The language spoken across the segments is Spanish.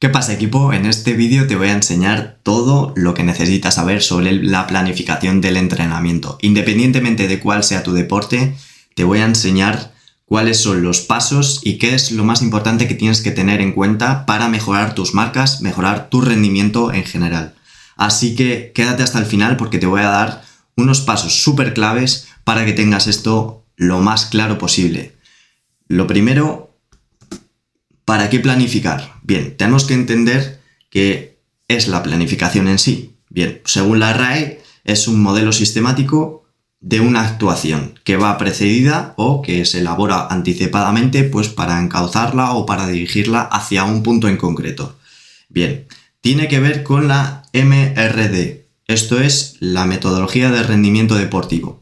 ¿Qué pasa, equipo? En este vídeo te voy a enseñar todo lo que necesitas saber sobre la planificación del entrenamiento. Independientemente de cuál sea tu deporte, te voy a enseñar cuáles son los pasos y qué es lo más importante que tienes que tener en cuenta para mejorar tus marcas, mejorar tu rendimiento en general. Así que quédate hasta el final porque te voy a dar unos pasos súper claves para que tengas esto lo más claro posible. Lo primero, ¿para qué planificar? Bien, tenemos que entender qué es la planificación en sí. Bien, según la RAE, es un modelo sistemático de una actuación que va precedida o que se elabora anticipadamente pues para encauzarla o para dirigirla hacia un punto en concreto. Bien, tiene que ver con la MRD. Esto es la metodología de rendimiento deportivo.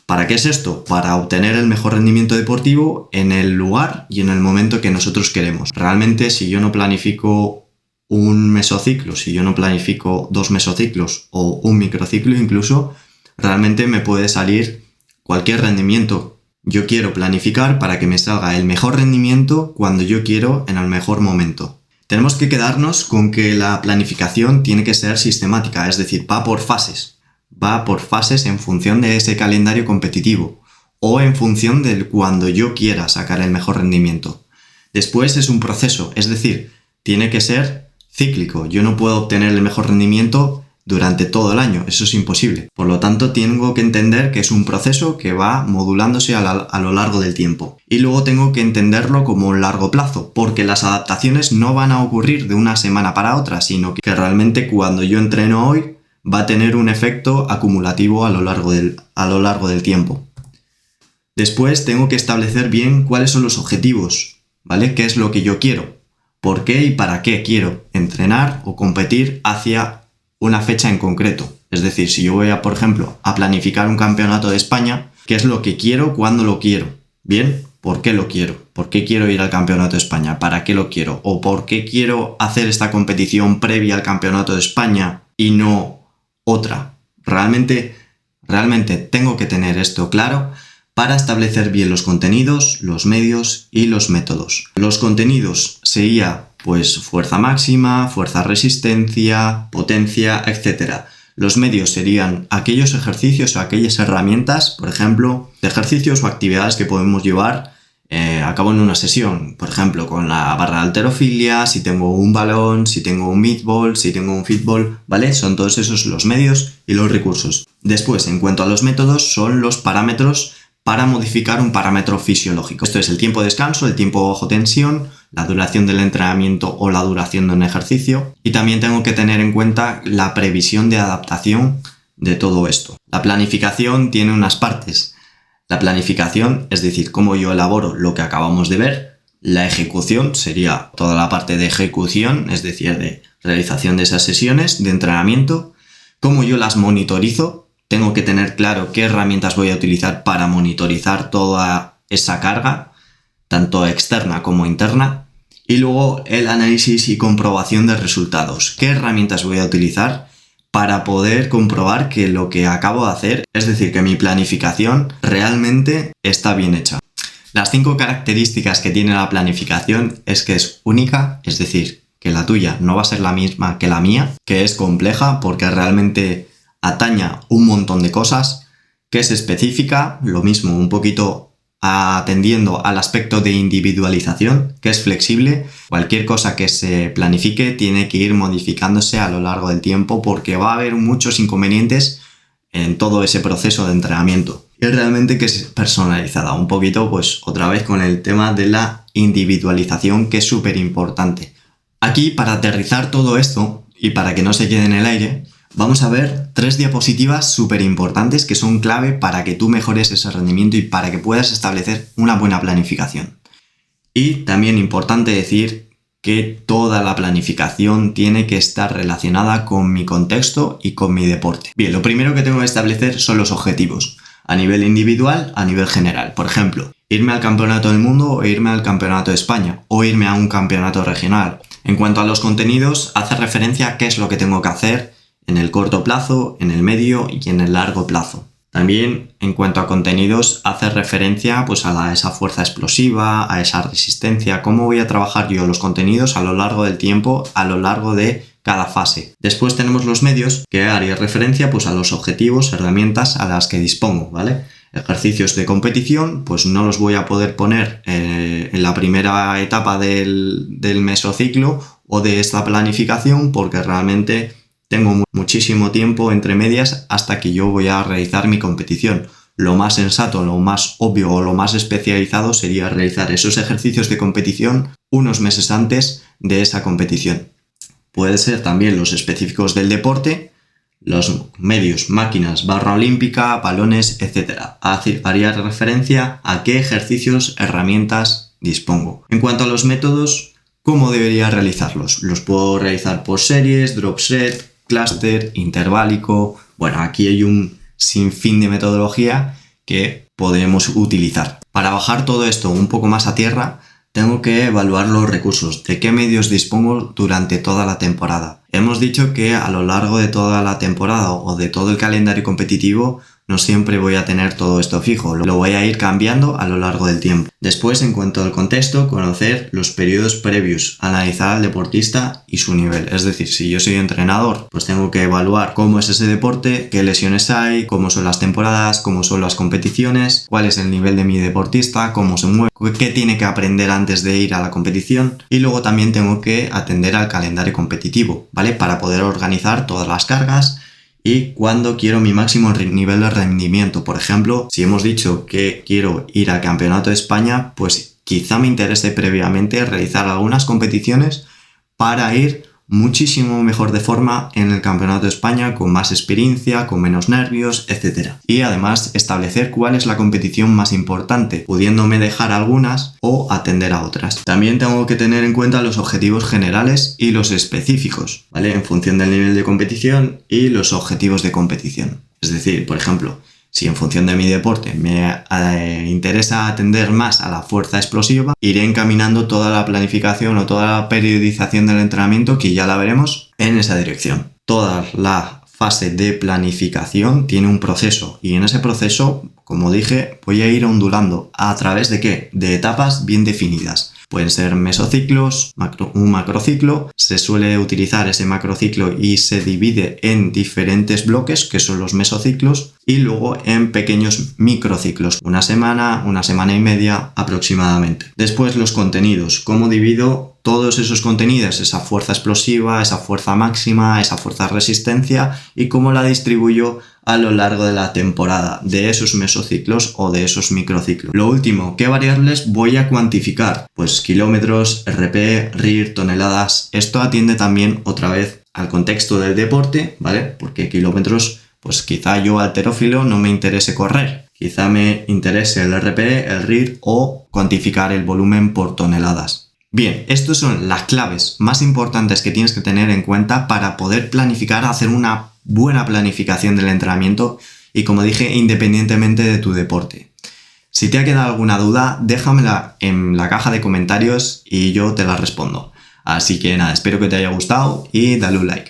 ¿Para qué es esto? Para obtener el mejor rendimiento deportivo en el lugar y en el momento que nosotros queremos. Realmente, si yo no planifico un mesociclo, si yo no planifico 2 mesociclos o un microciclo incluso, realmente me puede salir cualquier rendimiento. Yo quiero planificar para que me salga el mejor rendimiento cuando yo quiero en el mejor momento. Tenemos que quedarnos con que la planificación tiene que ser sistemática, es decir, va por fases. Va por fases en función de ese calendario competitivo o en función de cuando yo quiera sacar el mejor rendimiento. Después es un proceso, es decir, tiene que ser cíclico. Yo no puedo obtener el mejor rendimiento durante todo el año, eso es imposible. Por lo tanto, tengo que entender que es un proceso que va modulándose a lo largo del tiempo. Y luego tengo que entenderlo como un largo plazo, porque las adaptaciones no van a ocurrir de una semana para otra, sino que realmente cuando yo entreno hoy, va a tener un efecto acumulativo a lo largo del tiempo. Después tengo que establecer bien cuáles son los objetivos, ¿vale? ¿Qué es lo que yo quiero? ¿Por qué y para qué quiero entrenar o competir hacia una fecha en concreto? Es decir, si yo voy por ejemplo, a planificar un campeonato de España, ¿qué es lo que quiero? ¿Cuándo lo quiero? Bien, ¿por qué lo quiero? ¿Por qué quiero ir al campeonato de España? ¿Para qué lo quiero? ¿O por qué quiero hacer esta competición previa al campeonato de España y no otra? Realmente tengo que tener esto claro para establecer bien los contenidos, los medios y los métodos. Los contenidos sería pues fuerza máxima, fuerza resistencia, potencia, etc. Los medios serían aquellos ejercicios o aquellas herramientas, por ejemplo, de ejercicios o actividades que podemos llevar a cabo en una sesión, por ejemplo, con la barra de halterofilia, si tengo un balón, si tengo un meatball, si tengo un fitball, ¿vale? Son todos esos los medios y los recursos. Después, en cuanto a los métodos, son los parámetros para modificar un parámetro fisiológico. Esto es el tiempo de descanso, el tiempo bajo tensión, la duración del entrenamiento o la duración de un ejercicio. Y también tengo que tener en cuenta la previsión de adaptación de todo esto. La planificación tiene unas partes. La planificación, es decir, cómo yo elaboro lo que acabamos de ver. La ejecución sería toda la parte de ejecución, es decir, de realización de esas sesiones de entrenamiento. Cómo yo las monitorizo, tengo que tener claro qué herramientas voy a utilizar para monitorizar toda esa carga, tanto externa como interna. Y luego el análisis y comprobación de resultados. ¿Qué herramientas voy a utilizar para poder comprobar que lo que acabo de hacer, es decir, que mi planificación realmente está bien hecha? Las 5 características que tiene la planificación es que es única, es decir, que la tuya no va a ser la misma que la mía, que es compleja porque realmente ataña un montón de cosas, que es específica, lo mismo, un poquito atendiendo al aspecto de individualización, que es flexible. Cualquier cosa que se planifique tiene que ir modificándose a lo largo del tiempo porque va a haber muchos inconvenientes en todo ese proceso de entrenamiento. Y realmente que es personalizada, un poquito pues otra vez con el tema de la individualización, que es súper importante. Aquí, para aterrizar todo esto y para que no se quede en el aire, vamos a ver 3 diapositivas súper importantes que son clave para que tú mejores ese rendimiento y para que puedas establecer una buena planificación. Y también importante decir que toda la planificación tiene que estar relacionada con mi contexto y con mi deporte. Bien, lo primero que tengo que establecer son los objetivos, a nivel individual, a nivel general. Por ejemplo, irme al campeonato del mundo o irme al campeonato de España o irme a un campeonato regional. En cuanto a los contenidos, hace referencia a qué es lo que tengo que hacer en el corto plazo, en el medio y en el largo plazo. También en cuanto a contenidos hace referencia pues a esa fuerza explosiva, a esa resistencia, cómo voy a trabajar yo los contenidos a lo largo del tiempo, a lo largo de cada fase. Después tenemos los medios, que haría referencia pues a los objetivos, herramientas a las que dispongo, ¿vale? Ejercicios de competición, pues no los voy a poder poner en la primera etapa del mesociclo o de esta planificación porque realmente tengo muchísimo tiempo entre medias hasta que yo voy a realizar mi competición. Lo más sensato, lo más obvio o lo más especializado sería realizar esos ejercicios de competición unos meses antes de esa competición. Puede ser también los específicos del deporte, los medios, máquinas, barra olímpica, balones, etc. Haría referencia a qué ejercicios, herramientas dispongo. En cuanto a los métodos, ¿cómo debería realizarlos? Los puedo realizar por series, drop set, clúster, interválico. Bueno, aquí hay un sinfín de metodología que podemos utilizar. Para bajar todo esto un poco más a tierra, tengo que evaluar los recursos, de qué medios dispongo durante toda la temporada. Hemos dicho que a lo largo de toda la temporada o de todo el calendario competitivo no siempre voy a tener todo esto fijo, lo voy a ir cambiando a lo largo del tiempo. Después, en cuanto al contexto, conocer los periodos previos, analizar al deportista y su nivel. Es decir, si yo soy entrenador, pues tengo que evaluar cómo es ese deporte, qué lesiones hay, cómo son las temporadas, cómo son las competiciones, cuál es el nivel de mi deportista, cómo se mueve, qué tiene que aprender antes de ir a la competición. Y luego también tengo que atender al calendario competitivo, ¿vale? Para poder organizar todas las cargas y cuando quiero mi máximo nivel de rendimiento. Por ejemplo, si hemos dicho que quiero ir al Campeonato de España, pues quizá me interese previamente realizar algunas competiciones para ir muchísimo mejor de forma en el Campeonato de España, con más experiencia, con menos nervios, etc. Y además establecer cuál es la competición más importante, pudiéndome dejar algunas o atender a otras. También tengo que tener en cuenta los objetivos generales y los específicos, ¿vale? En función del nivel de competición y los objetivos de competición. Es decir, por ejemplo, si en función de mi deporte me interesa atender más a la fuerza explosiva, iré encaminando toda la planificación o toda la periodización del entrenamiento, que ya la veremos, en esa dirección. Toda la fase de planificación tiene un proceso y en ese proceso, como dije, voy a ir ondulando. ¿A través de qué? De etapas bien definidas. Pueden ser mesociclos, un macrociclo. Se suele utilizar ese macrociclo y se divide en diferentes bloques, que son los mesociclos, y luego en pequeños microciclos, una semana y media aproximadamente. Después los contenidos. ¿Cómo divido todos esos contenidos? Esa fuerza explosiva, esa fuerza máxima, esa fuerza resistencia, y cómo la distribuyo a lo largo de la temporada, de esos mesociclos o de esos microciclos. Lo último, ¿qué variables voy a cuantificar? Pues kilómetros, RP, RIR, toneladas. Esto atiende también otra vez al contexto del deporte, ¿vale? Porque kilómetros, pues quizá yo halterófilo no me interese correr. Quizá me interese el RP, el RIR o cuantificar el volumen por toneladas. Bien, estas son las claves más importantes que tienes que tener en cuenta para poder planificar, hacer una buena planificación del entrenamiento y, como dije, independientemente de tu deporte. Si te ha quedado alguna duda, déjamela en la caja de comentarios y yo te la respondo. Así que nada, espero que te haya gustado y dale un like.